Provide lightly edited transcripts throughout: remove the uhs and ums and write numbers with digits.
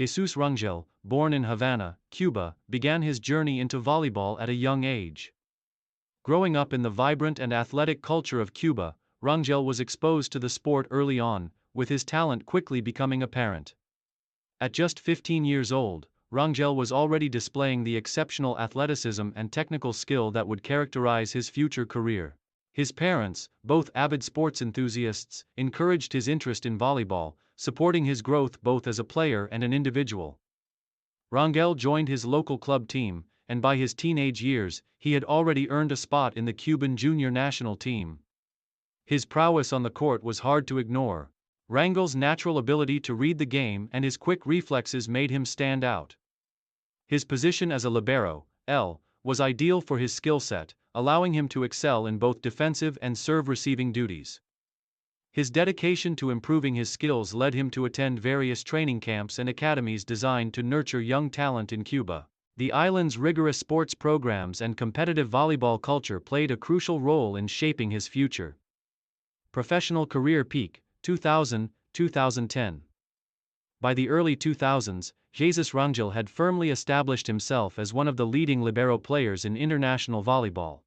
Jesús Rangel, born in Havana, Cuba, began his journey into volleyball at a young age. Growing up in the vibrant and athletic culture of Cuba, Rangel was exposed to the sport early on, with his talent quickly becoming apparent. At just 15 years old, Rangel was already displaying the exceptional athleticism and technical skill that would characterize his future career. His parents, both avid sports enthusiasts, encouraged his interest in volleyball, supporting his growth both as a player and an individual. Rangel joined his local club team, and by his teenage years, he had already earned a spot in the Cuban junior national team. His prowess on the court was hard to ignore. Rangel's natural ability to read the game and his quick reflexes made him stand out. His position as a libero, L, was ideal for his skill set, allowing him to excel in both defensive and serve-receiving duties. His dedication to improving his skills led him to attend various training camps and academies designed to nurture young talent in Cuba. The island's rigorous sports programs and competitive volleyball culture played a crucial role in shaping his future. Professional career peak, 2000-2010. By the early 2000s, Jesús Rangel had firmly established himself as one of the leading libero players in international volleyball.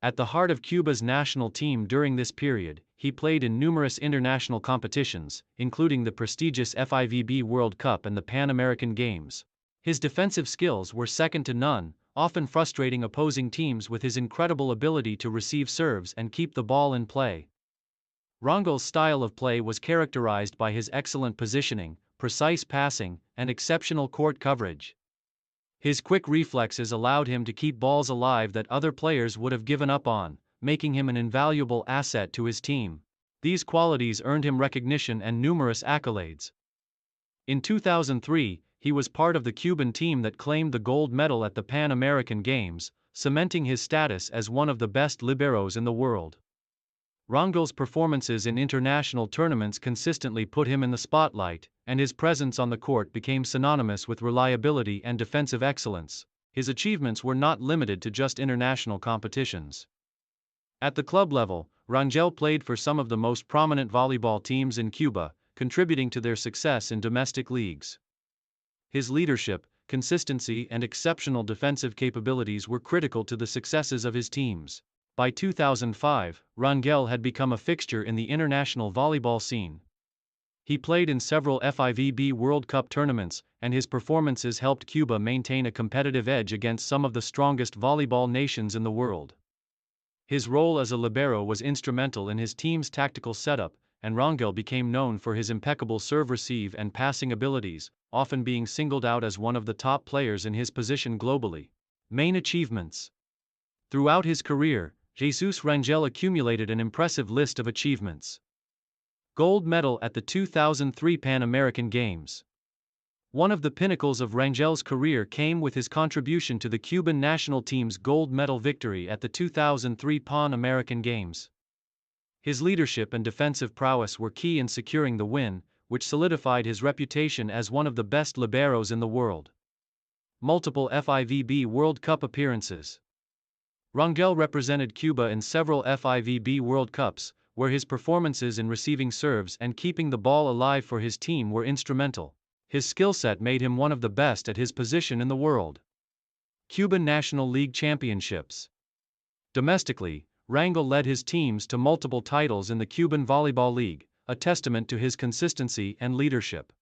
At the heart of Cuba's national team during this period, he played in numerous international competitions, including the prestigious FIVB World Cup and the Pan American Games. His defensive skills were second to none, often frustrating opposing teams with his incredible ability to receive serves and keep the ball in play. Rangel's style of play was characterized by his excellent positioning, precise passing, and exceptional court coverage. His quick reflexes allowed him to keep balls alive that other players would have given up on, making him an invaluable asset to his team. These qualities earned him recognition and numerous accolades. In 2003, he was part of the Cuban team that claimed the gold medal at the Pan American Games, cementing his status as one of the best liberos in the world. Rangel's performances in international tournaments consistently put him in the spotlight, and his presence on the court became synonymous with reliability and defensive excellence. His achievements were not limited to just international competitions. At the club level, Rangel played for some of the most prominent volleyball teams in Cuba, contributing to their success in domestic leagues. His leadership, consistency, and exceptional defensive capabilities were critical to the successes of his teams. By 2005, Rangel had become a fixture in the international volleyball scene. He played in several FIVB World Cup tournaments, and his performances helped Cuba maintain a competitive edge against some of the strongest volleyball nations in the world. His role as a libero was instrumental in his team's tactical setup, and Rangel became known for his impeccable serve-receive and passing abilities, often being singled out as one of the top players in his position globally. Main achievements. Throughout his career, Jesús Rangel accumulated an impressive list of achievements. Gold medal at the 2003 Pan American Games. One of the pinnacles of Rangel's career came with his contribution to the Cuban national team's gold medal victory at the 2003 Pan American Games. His leadership and defensive prowess were key in securing the win, which solidified his reputation as one of the best liberos in the world. Multiple FIVB World Cup appearances. Rangel represented Cuba in several FIVB World Cups, where his performances in receiving serves and keeping the ball alive for his team were instrumental. His skill set made him one of the best at his position in the world. Cuban National League Championships. Domestically, Rangel led his teams to multiple titles in the Cuban Volleyball League, a testament to his consistency and leadership.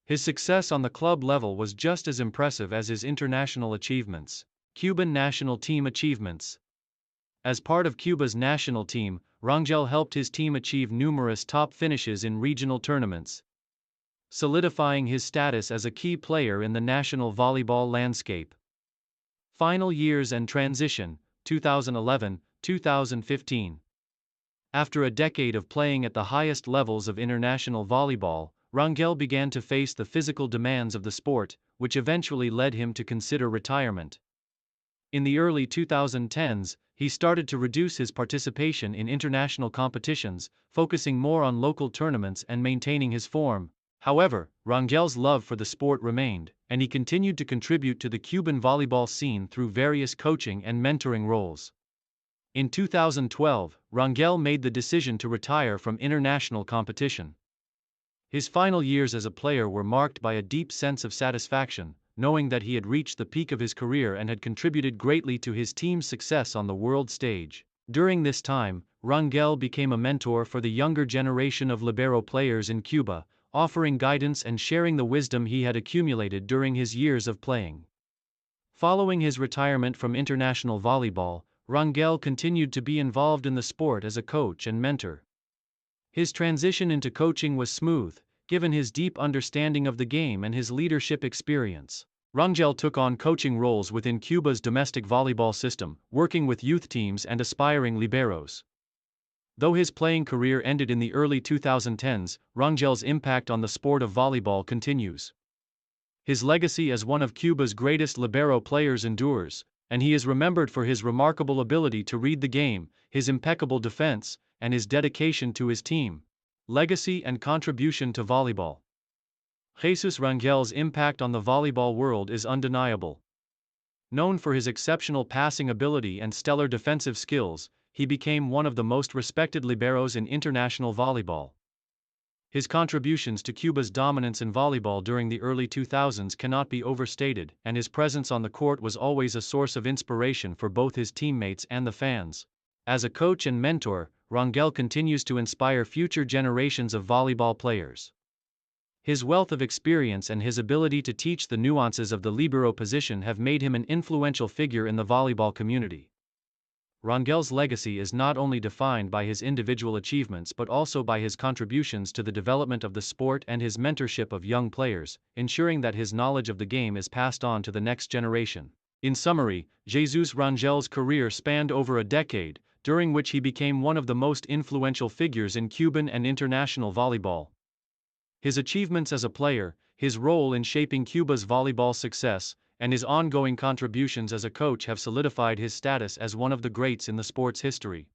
His success on the club level was just as impressive as his international achievements. Cuban national team achievements. As part of Cuba's national team, Rangel helped his team achieve numerous top finishes in regional tournaments, solidifying his status as a key player in the national volleyball landscape. Final years and transition, 2011-2015. After a decade of playing at the highest levels of international volleyball, Rangel began to face the physical demands of the sport, which eventually led him to consider retirement. In the early 2010s, he started to reduce his participation in international competitions, focusing more on local tournaments and maintaining his form. However, Rangel's love for the sport remained, and he continued to contribute to the Cuban volleyball scene through various coaching and mentoring roles. In 2012, Rangel made the decision to retire from international competition. His final years as a player were marked by a deep sense of satisfaction, knowing that he had reached the peak of his career and had contributed greatly to his team's success on the world stage. During this time, Rangel became a mentor for the younger generation of libero players in Cuba, offering guidance and sharing the wisdom he had accumulated during his years of playing. Following his retirement from international volleyball, Rangel continued to be involved in the sport as a coach and mentor. His transition into coaching was smooth, given his deep understanding of the game and his leadership experience. Rangel took on coaching roles within Cuba's domestic volleyball system, working with youth teams and aspiring liberos. Though his playing career ended in the early 2010s, Rangel's impact on the sport of volleyball continues. His legacy as one of Cuba's greatest libero players endures, and he is remembered for his remarkable ability to read the game, his impeccable defense, and his dedication to his team. Legacy and contribution to volleyball. Jesús Rangel's impact on the volleyball world is undeniable. Known for his exceptional passing ability and stellar defensive skills, he became one of the most respected liberos in international volleyball. His contributions to Cuba's dominance in volleyball during the early 2000s cannot be overstated, and his presence on the court was always a source of inspiration for both his teammates and the fans. As a coach and mentor, Rangel continues to inspire future generations of volleyball players. His wealth of experience and his ability to teach the nuances of the libero position have made him an influential figure in the volleyball community. Rangel's legacy is not only defined by his individual achievements but also by his contributions to the development of the sport and his mentorship of young players, ensuring that his knowledge of the game is passed on to the next generation. In summary, Jesús Rangel's career spanned over a decade, during which he became one of the most influential figures in Cuban and international volleyball. His achievements as a player, his role in shaping Cuba's volleyball success, and his ongoing contributions as a coach have solidified his status as one of the greats in the sport's history.